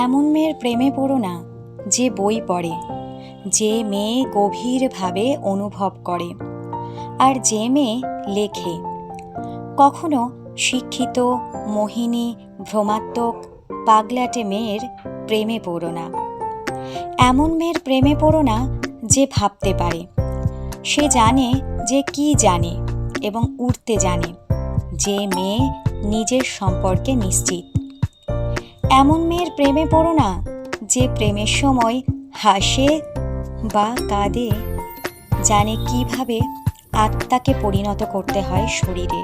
এমন মেয়ের প্রেমে পড়ো না যে বই পড়ে, যে মেয়ে গভীরভাবে অনুভব করে, আর যে মেয়ে লেখে। কখনো শিক্ষিত, মোহিনী, ভ্রমাত্মক, পাগলাটে মেয়ের প্রেমে পড়ো না। এমন মেয়ের প্রেমে পড়ো না যে ভাবতে পারে, সে জানে যে কি জানে এবং উড়তে জানে, যে মেয়ে নিজের সম্পর্কে নিশ্চিত। এমন মেয়ের প্রেমে পড়ো না যে প্রেমের সময় হাসে বা কাঁদে, জানে কিভাবে আত্মাকে পরিণত করতে হয় শরীরে।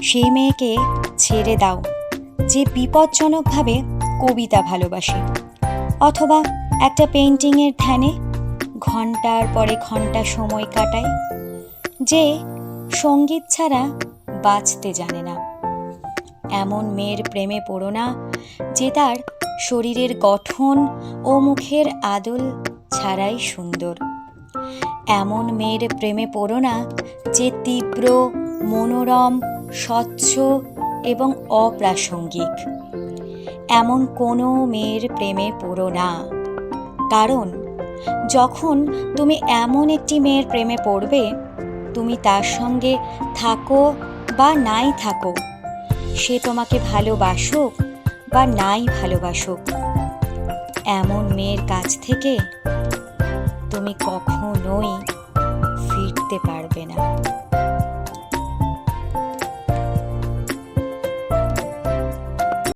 সেই মেয়েকে ছেড়ে দাও যে বিপজ্জনকভাবে কবিতা ভালোবাসে, অথবা একটা পেইন্টিংয়ের ধ্যানে ঘন্টার পরে ঘন্টা সময় কাটায়, যে সঙ্গীত ছাড়া বাঁচতে জানে না। এমন মেয়ের প্রেমে পড়ো না যে তার শরীরের গঠন ও মুখের আদল ছাড়াই সুন্দর। এমন মেয়ের প্রেমে পড়ো না যে তীব্র, মনোরম, স্বচ্ছ এবং অপ্রাসঙ্গিক। এমন কোনো মেয়ের প্রেমে পড়ো না, কারণ যখন তুমি এমন একটি মেয়ের প্রেমে পড়বে, তুমি তার সঙ্গে থাকো বা নাই থাকো, সে তোমাকে ভালোবাসুক বা নাই ভালোবাসুক, এমন মেয়ের কাছ থেকে তুমি কখনোই ফিরতে পারবে না।